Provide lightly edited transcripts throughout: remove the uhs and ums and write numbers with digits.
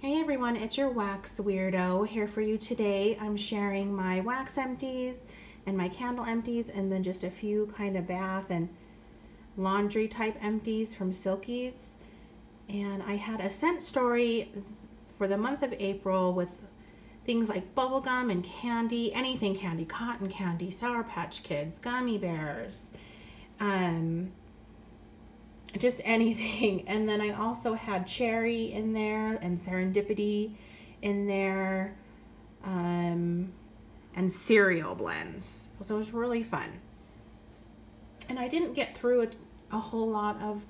Hey everyone, it's your wax weirdo here for you today. I'm sharing my wax empties and my candle empties, and then just a few kind of bath and laundry type empties from Silkies. And I had a scent story for the month of April with things like bubblegum and candy, anything candy, cotton candy, Sour Patch Kids, gummy bears, just anything. And then I also had cherry in there and serendipity in there, and cereal blends. So it was really fun. And I didn't get through a whole lot of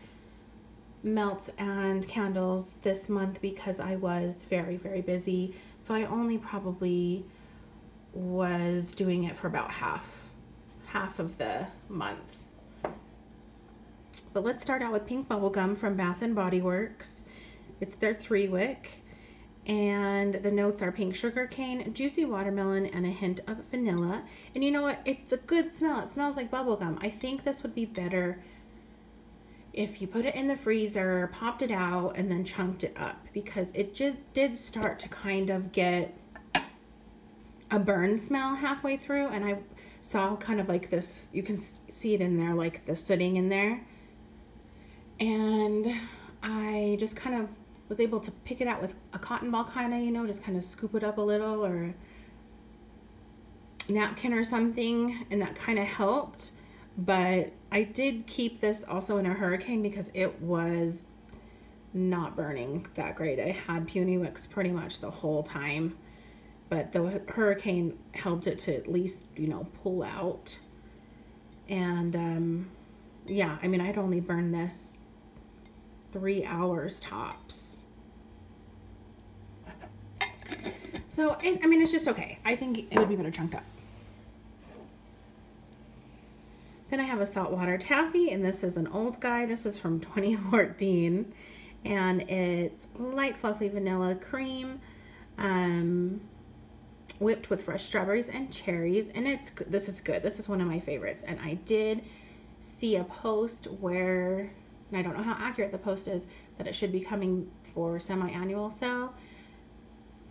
melts and candles this month because I was very, very busy. So I only probably was doing it for about half of the month. But let's start out with pink bubblegum from Bath and Body Works. It's their 3-wick, and the notes are pink sugarcane, juicy watermelon, and a hint of vanilla. And you know what? It's a good smell. It smells like bubblegum. I think this would be better if you put it in the freezer, popped it out, and then chunked it up, because it just did start to kind of get a burn smell halfway through, and I saw kind of like this, you can see it in there, like the sooting in there. And I just kind of was able to pick it out with a cotton ball, kind of, you know, just kind of scoop it up a little, or a napkin or something, and that kind of helped. But I did keep this also in a hurricane because it was not burning that great. I had puny wicks pretty much the whole time, but the hurricane helped it to at least, you know, pull out. And yeah, I mean, I'd only burned this 3 hours tops. So, I mean, it's just okay. I think it would be better chunked up. Then I have a saltwater taffy, and this is an old guy. This is from 2014, and it's light fluffy vanilla cream, whipped with fresh strawberries and cherries. And this is good. This is one of my favorites. And I did see a post where, and I don't know how accurate the post is, that it should be coming for semi-annual sale.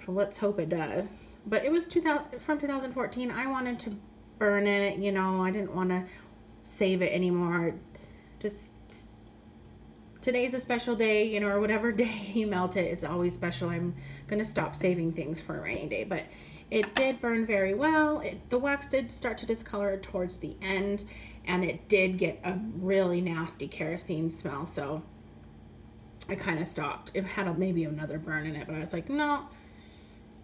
So let's hope it does. But it was from 2014. I wanted to burn it, you know. I didn't want to save it anymore. Just today's a special day, you know, or whatever day you melt it, it's always special. I'm gonna stop saving things for a rainy day. But it did burn very well. The wax did start to discolor towards the end, and it did get a really nasty kerosene smell, so I kind of stopped. It had maybe another burn in it, but I was like, no,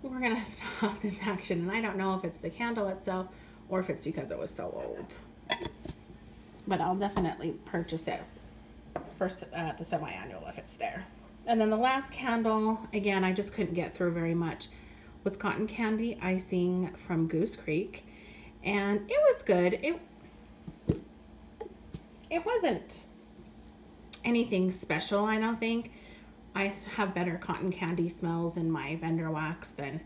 we're gonna stop this action. And I don't know if it's the candle itself or if it's because it was so old. But I'll definitely purchase it first at the semi-annual if it's there. And then the last candle, again, I just couldn't get through very much, was cotton candy icing from Goose Creek. And it was good. It wasn't anything special, I don't think. I have better cotton candy smells in my vendor wax than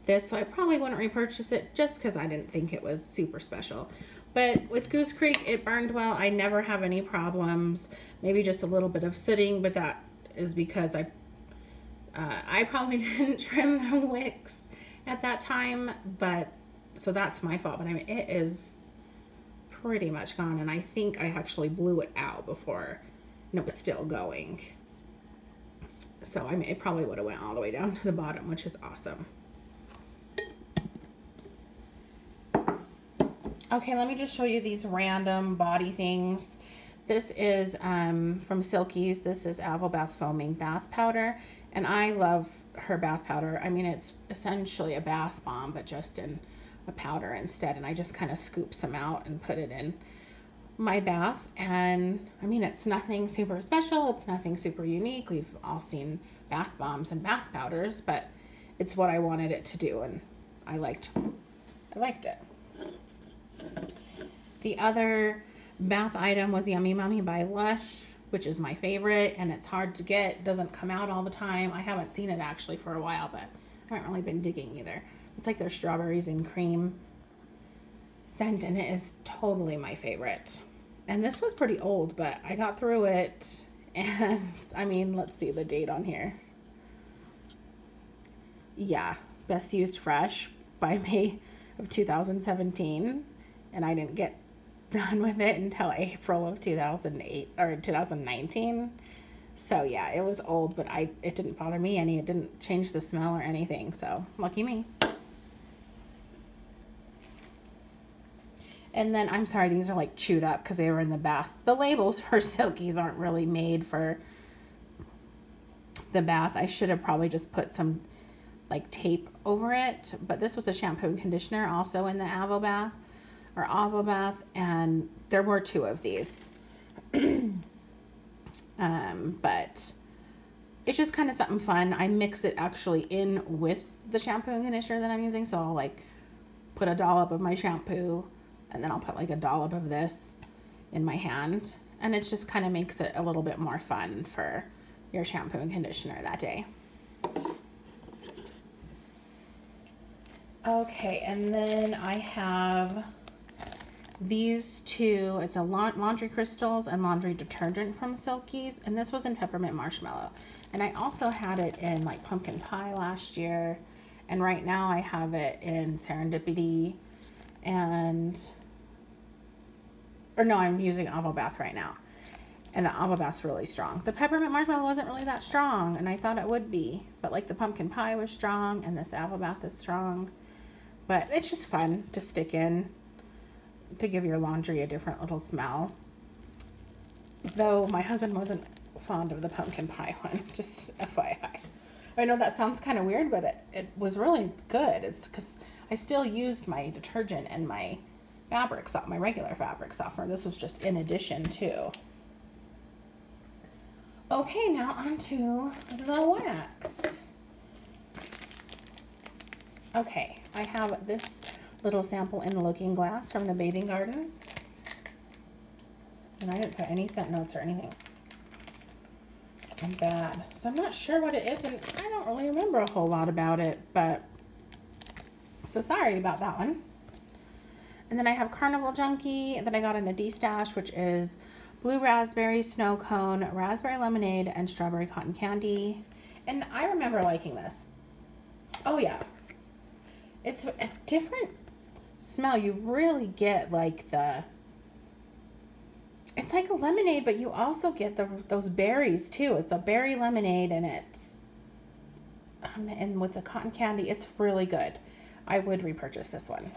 this, so I probably wouldn't repurchase it just because I didn't think it was super special. But with Goose Creek, it burned well. I never have any problems. Maybe just a little bit of sooting, but that is because I probably didn't trim the wicks at that time, but so that's my fault. But I mean, it is pretty much gone, and I think I actually blew it out before, and it was still going. So I mean, it probably would have went all the way down to the bottom, which is awesome. Okay, let me just show you these random body things. This is from Silkies. This is Avo Bath Foaming Bath Powder, and I love her bath powder. I mean, it's essentially a bath bomb, but just in a powder instead, and I just kind of scoop some out and put it in my bath. And I mean, it's nothing super special, it's nothing super unique. We've all seen bath bombs and bath powders, but it's what I wanted it to do, and I liked it. The other bath item was Yummy Mummy by Lush, which is my favorite, and it's hard to get. Doesn't come out all the time. I haven't seen it actually for a while, but I haven't really been digging either. It's like their strawberries and cream scent, and it is totally my favorite. And this was pretty old, but I got through it, and I mean, let's see the date on here. Yeah, best used fresh by May of 2017, and I didn't get done with it until April of 2008 or 2019. So yeah, it was old, but it didn't bother me any. It didn't change the smell or anything. So lucky me. And then I'm sorry, these are like chewed up because they were in the bath. The labels for Silkies aren't really made for the bath. I should have probably just put some like tape over it. But this was a shampoo and conditioner also in the Avo bath or Avo bath, and there were 2 of these. But it's just kind of something fun. I mix it actually in with the shampoo and conditioner that I'm using. So I'll like put a dollop of my shampoo, and then I'll put like a dollop of this in my hand. And it just kind of makes it a little bit more fun for your shampoo and conditioner that day. Okay, and then I have these 2. It's a laundry crystals and laundry detergent from Silkies, and this was in peppermint marshmallow. And I also had it in like pumpkin pie last year, and right now I have it in serendipity I'm using Avo Bath right now, and the Avo Bath's really strong. The peppermint marshmallow wasn't really that strong, and I thought it would be, but like the pumpkin pie was strong, and this Avo Bath is strong. But it's just fun to stick in to give your laundry a different little smell. Though my husband wasn't fond of the pumpkin pie one, just FYI. I know that sounds kind of weird, but it was really good. It's because I still used my detergent and my fabric softener, my regular fabric softener. This was just in addition to. Okay, now onto the wax. Okay, I have this little sample in Looking Glass from the Bathing Garden. And I didn't put any scent notes or anything. I'm bad. So I'm not sure what it is, and I don't really remember a whole lot about it, but so sorry about that one. And then I have Carnival Junkie that I got in a D-stash, which is blue raspberry, snow cone, raspberry lemonade, and strawberry cotton candy. And I remember liking this. Oh yeah. It's a different smell. You really get like it's like a lemonade, but you also get those berries too. It's a berry lemonade, and it's and with the cotton candy, it's really good. I would repurchase this one.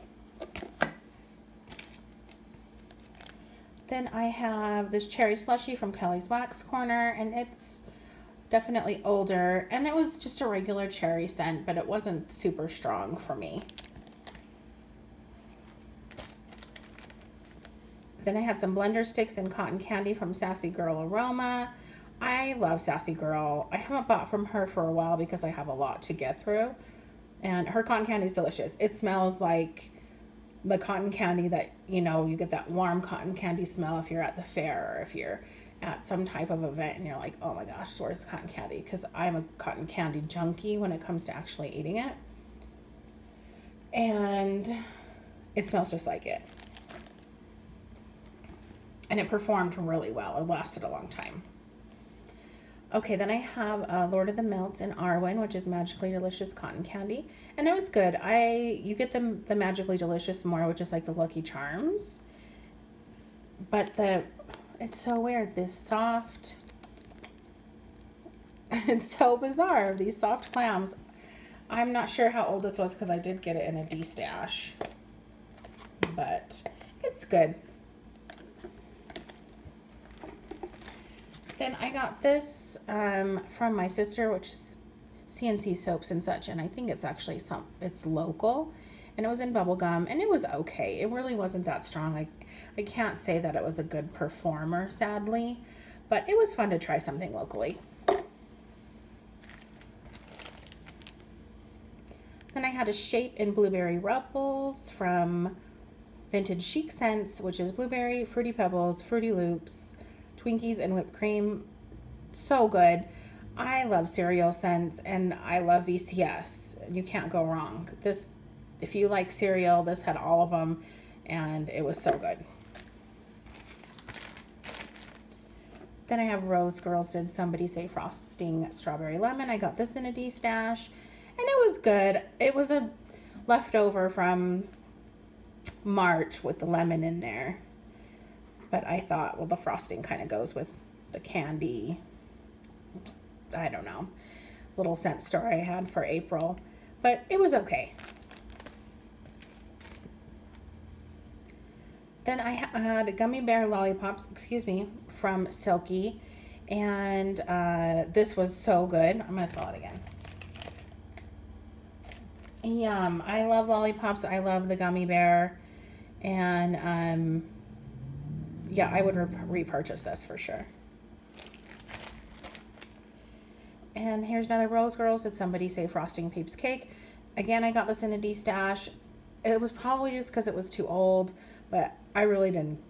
Then I have this cherry slushy from Kelly's Wax Corner, and it's definitely older, and it was just a regular cherry scent, but it wasn't super strong for me. Then I had some blender sticks and cotton candy from Sassy Girl Aroma. I love Sassy Girl. I haven't bought from her for a while because I have a lot to get through, and her cotton candy is delicious. It smells like the cotton candy that, you know, you get that warm cotton candy smell if you're at the fair or if you're at some type of event and you're like, oh my gosh, where's the cotton candy? Because I'm a cotton candy junkie when it comes to actually eating it. And it smells just like it. And it performed really well. It lasted a long time. Okay, then I have Lord of the Melts in Arwen, which is Magically Delicious Cotton Candy. And it was good. You get the Magically Delicious more, which is like the Lucky Charms. But it's so weird. This soft, it's so bizarre. These soft clams. I'm not sure how old this was because I did get it in a D-stash. But it's good. Then I got this from my sister, which is CNC Soaps and such, and I think it's actually it's local, and it was in bubble gum, and it was okay. It really wasn't that strong. I can't say that it was a good performer, sadly, but it was fun to try something locally. Then I had a Shape in Blueberry Rubbles from Vintage Chic Scents, which is blueberry, Fruity Pebbles, Fruity Loops, Twinkies, and whipped cream. So good. I love cereal scents, and I love VCS. You can't go wrong. This, if you like cereal, this had all of them, and it was so good. Then I have Rose Girls Did Somebody Say Frosting Strawberry Lemon. I got this in a D-stash, And it was good. It was a leftover from March with the lemon in there. But I thought, well, the frosting kind of goes with the candy. I don't know. Little scent store I had for April. But it was okay. Then I had gummy bear lollipops, from Silky. And this was so good. I'm going to smell it again. Yum. I love lollipops. I love the gummy bear. And yeah, I would repurchase this for sure. And here's another Rose Girls. Did somebody say Frosting Peeps cake? Again, I got this in a D-stash. It was probably just because it was too old, but I really didn't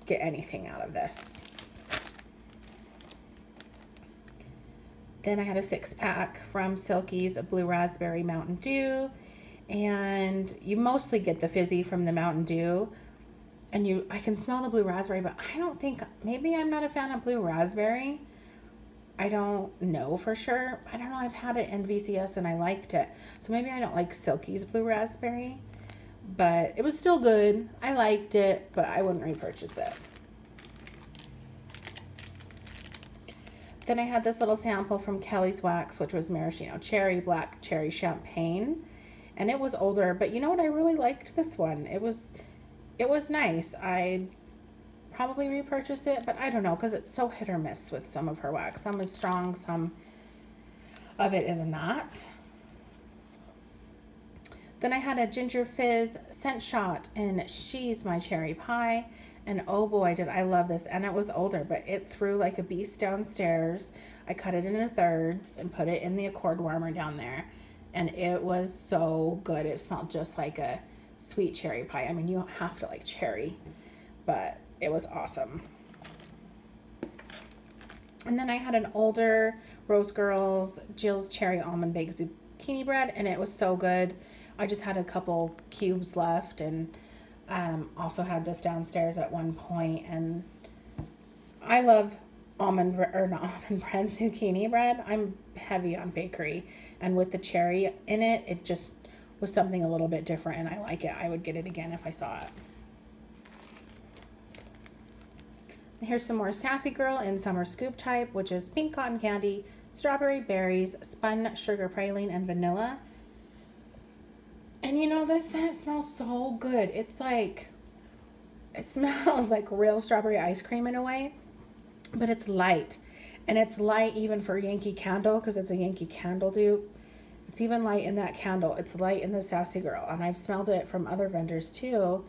get anything out of this. Then I had a 6-pack from Silky's Blue Raspberry Mountain Dew. And you mostly get the fizzy from the Mountain Dew. And I can smell the blue raspberry, but I don't think, maybe I'm not a fan of blue raspberry. I don't know for sure. I don't know. I've had it in VCS and I liked it. So maybe I don't like Silky's blue raspberry, but it was still good. I liked it, but I wouldn't repurchase it. Then I had this little sample from Kelly's Wax, which was maraschino cherry, black cherry champagne. And it was older, but you know what? I really liked this one. It was nice. I'd probably repurchase it, but I don't know, because it's so hit or miss with some of her wax. Some is strong, some of it is not. Then I had a ginger fizz scent shot in She's My Cherry Pie. And oh boy, did I love this. And it was older, but it threw like a beast downstairs. I cut it into thirds and put it in the Accord warmer down there. And it was so good. It smelled just like a sweet cherry pie. I mean, you don't have to like cherry, but it was awesome. And then I had an older Rose Girls Jill's Cherry Almond Baked Zucchini Bread, and it was so good. I just had a couple cubes left, and also had this downstairs at one point. And I love almond bread, zucchini bread. I'm heavy on bakery, and with the cherry in it, it just was something a little bit different, and I like it. I would get it again if I saw it. Here's some more Sassy Girl in Summer Scoop type, which is pink cotton candy, strawberry berries, spun sugar praline, and vanilla. And you know, this scent smells so good. It's like, it smells like real strawberry ice cream in a way, but it's light. And it's light even for Yankee Candle, because it's a Yankee Candle dupe. It's even light in that candle. It's light in the Sassy Girl. And I've smelled it from other vendors too.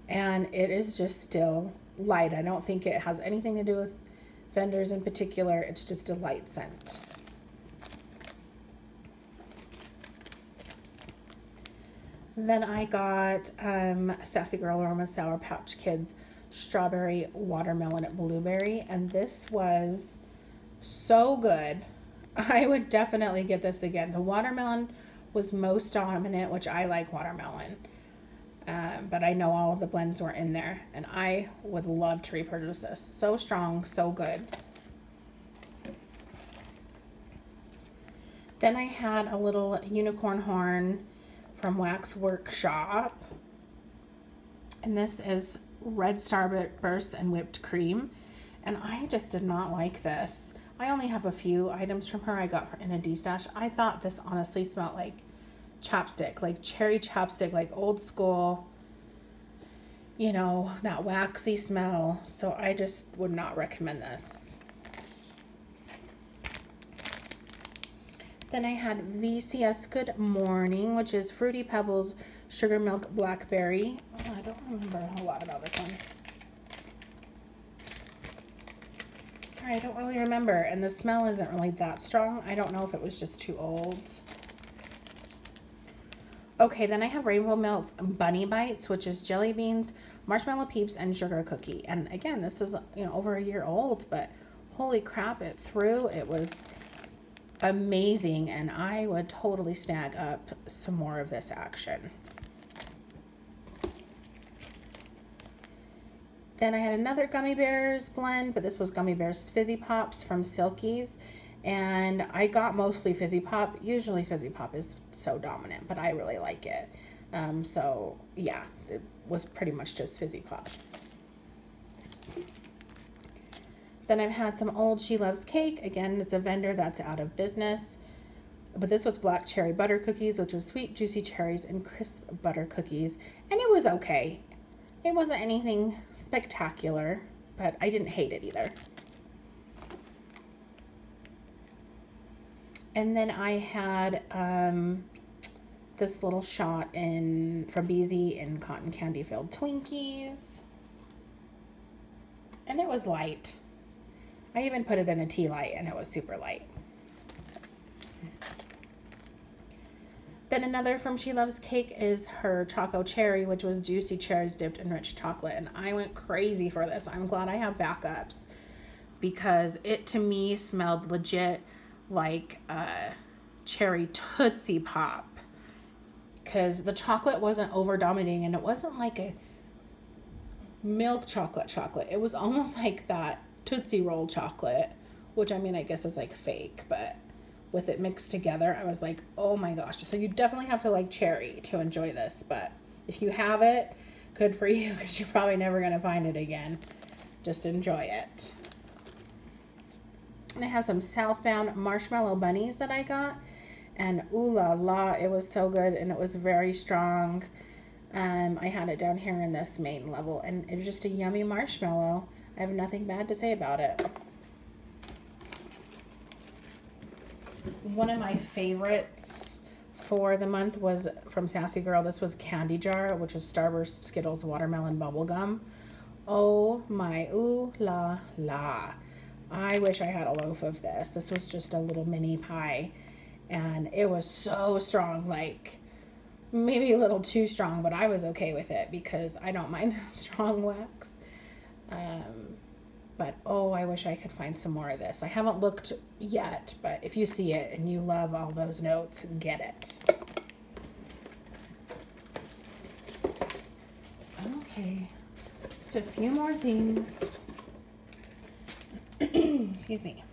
And it is just still light. I don't think it has anything to do with vendors in particular. It's just a light scent. Then I got Sassy Girl Aroma Sour Patch Kids Strawberry Watermelon Blueberry. And this was so good. I would definitely get this again. The watermelon was most dominant, which I like watermelon. But I know all of the blends were in there, and I would love to repurchase this. So strong, so good. Then I had a little unicorn horn from Wax Workshop. And this is red starburst and whipped cream. And I just did not like this. I only have a few items from her I got in a D-stash. I thought this honestly smelled like chapstick, like cherry chapstick, like old school, you know, that waxy smell. So I just would not recommend this. Then I had VCS Good Morning, which is Fruity Pebbles Sugar Milk Blackberry. Oh, I don't remember a whole lot about this one. Sorry, I don't really remember. And the smell isn't really that strong. I don't know if it was just too old. Okay, then I have Rainbow Melt's Bunny Bites, which is jelly beans, marshmallow peeps, and sugar cookie. And again, this was, you know, over a year old, but holy crap, it threw. It was amazing, and I would totally snag up some more of this action. Then I had another Gummy Bears blend, but this was Gummy Bears Fizzy Pops from Silky's. And I got mostly Fizzy Pop. Usually Fizzy Pop is so dominant, but I really like it. So yeah, it was pretty much just Fizzy Pop. Then I've had some old She Loves Cake. Again, it's a vendor that's out of business. But this was black cherry butter cookies, which was sweet, juicy cherries and crisp butter cookies. And it was okay. It wasn't anything spectacular, but I didn't hate it either. And then I had this little shot from BZ in cotton candy filled Twinkies. And it was light. I even put it in a tea light and it was super light. Then another from She Loves Cake is her Choco Cherry, which was juicy cherries dipped in rich chocolate. And I went crazy for this. I'm glad I have backups because it to me smelled legit like cherry Tootsie Pop. Because the chocolate wasn't over dominating and it wasn't like a milk chocolate. It was almost like that Tootsie Roll chocolate, which I mean, I guess is like fake, but with it mixed together, I was like, oh my gosh. So you definitely have to like cherry to enjoy this, but if you have it, good for you because you're probably never going to find it again. Just enjoy it. And I have some Southbound marshmallow bunnies that I got, and ooh la la, it was so good and it was very strong. I had it down here in this main level and it was just a yummy marshmallow. I have nothing bad to say about it. One of my favorites for the month was from Sassy Girl. This was Candy Jar, which was Starburst Skittles Watermelon Bubblegum. Oh my, ooh la la. I wish I had a loaf of this. This was just a little mini pie and it was so strong, like maybe a little too strong, but I was okay with it because I don't mind strong wax. But oh, I wish I could find some more of this. I haven't looked yet, but if you see it and you love all those notes, get it. Okay, just a few more things. Excuse me.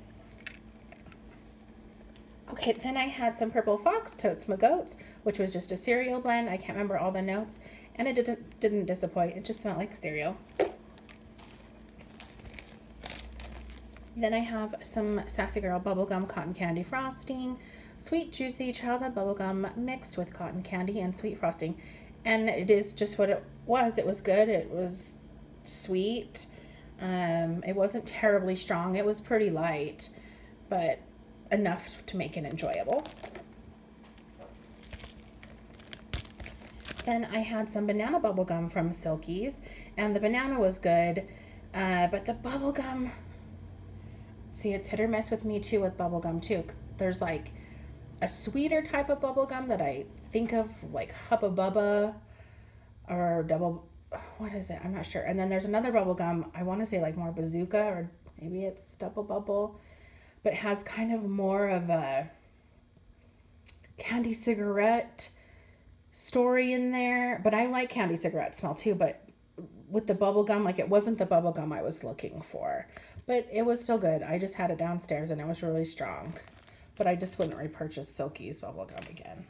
Okay, then I had some Purple Fox Totes My Goats, which was just a cereal blend. I can't remember all the notes, and it didn't disappoint. It just smelled like cereal. Then I have some Sassy Girl Bubblegum Cotton Candy Frosting, sweet juicy childhood bubblegum mixed with cotton candy and sweet frosting. And it is just what it was. It was good. It was sweet. It wasn't terribly strong. It was pretty light, but enough to make it enjoyable. Then I had some banana bubblegum from Silkies, and the banana was good, but the bubblegum, see, it's hit or miss with me too with bubblegum too. There's like a sweeter type of bubblegum that I think of like Hubba Bubba or double, what is it? I'm not sure. And then there's another bubblegum, I want to say like more Bazooka or maybe it's Double Bubble, but it has kind of more of a candy cigarette story in there. But I like candy cigarette smell too, but with the bubblegum, like it wasn't the bubblegum I was looking for. But it was still good. I just had it downstairs and it was really strong. But I just wouldn't repurchase Silky's bubblegum again.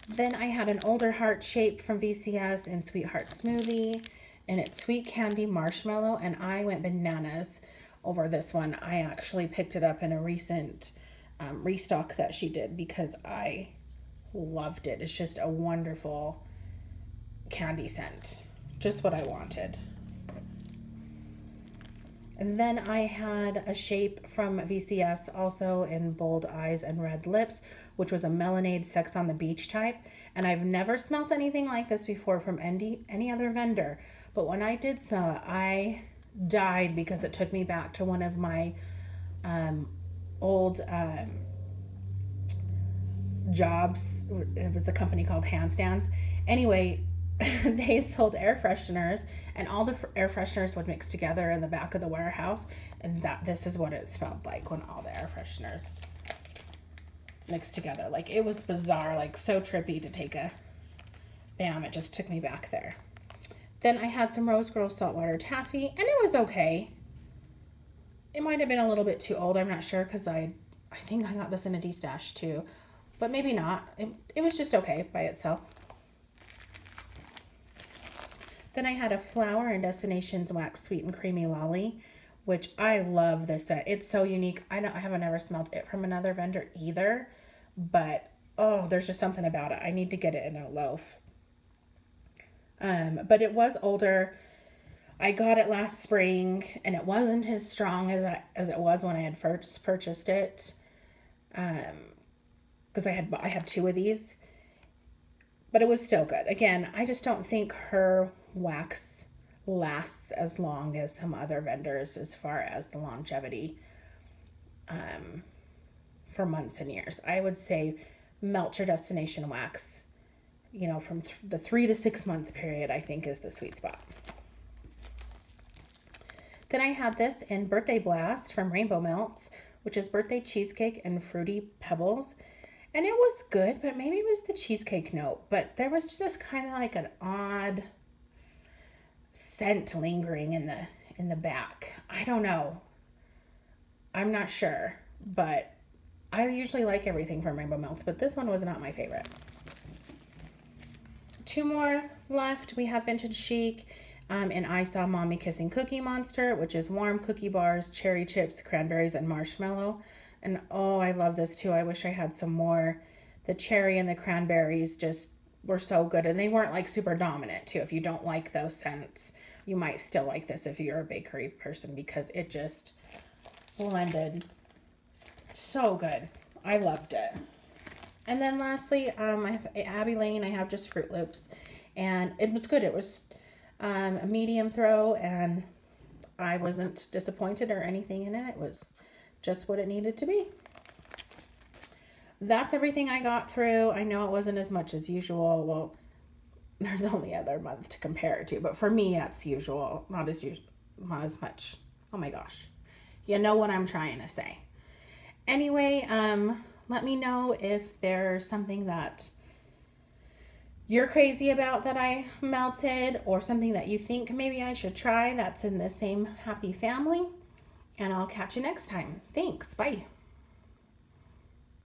Then I had an Older Heart shape from VCS in Sweetheart Smoothie. And it's sweet candy marshmallow. And I went bananas over this one. I actually picked it up in a recent restock that she did because I loved it. It's just a wonderful candy scent. Just what I wanted. And then I had a shape from VCS also in Bold Eyes and Red Lips, which was a Melonade Sex on the Beach type. And I've never smelt anything like this before from any other vendor. But when I did smell it, I died because it took me back to one of my old jobs. It was a company called Handstands. Anyway, they sold air fresheners, and all the air fresheners would mix together in the back of the warehouse, and this is what it smelled like when all the air fresheners mixed together. Like, it was bizarre, like so trippy to take a bam. It just took me back there. Then I had some Rose Girl Saltwater Taffy, and it was okay. It might have been a little bit too old. I'm not sure because I think I got this in a D-stash too, but maybe not. It was just okay by itself. Then I had a Flower and Destinations Wax Sweet and Creamy Lolly, which I love this scent. It's so unique. I haven't ever smelled it from another vendor either, but oh, there's just something about it. I need to get it in a loaf. But it was older. I got it last spring, and it wasn't as strong as it was when I had first purchased it. Because I had two of these, but it was still good. Again, I just don't think her wax lasts as long as some other vendors as far as the longevity for months and years. I would say melt your destination wax, you know, from the 3 to 6 month period, I think is the sweet spot. Then I have this in Birthday Blast from Rainbow Melts, which is birthday cheesecake and fruity pebbles. And it was good, but maybe it was the cheesecake note, but there was just kind of like an odd scent lingering in the back. I don't know. I'm not sure, but I usually like everything from Rainbow Melts, but this one was not my favorite. 2 more left. We have Vintage Chic and I Saw Mommy Kissing Cookie Monster, which is warm cookie bars, cherry chips, cranberries, and marshmallow. And oh, I love this too. I wish I had some more. The cherry and the cranberries just were so good. And they weren't like super dominant too. If you don't like those scents, you might still like this if you're a bakery person, because it just blended so good. I loved it. And then lastly, I have Abbey Lane. I have just Fruit Loops, and it was good. It was a medium throw, and I wasn't disappointed or anything in it. It was just what it needed to be. That's everything I got through. I know it wasn't as much as usual. Well, there's only other month to compare it to, but for me, that's usual. Not as much. Oh my gosh. You know what I'm trying to say. Anyway, let me know if there's something that you're crazy about that I melted, or something that you think maybe I should try that's in the same happy family. And I'll catch you next time. Thanks. Bye.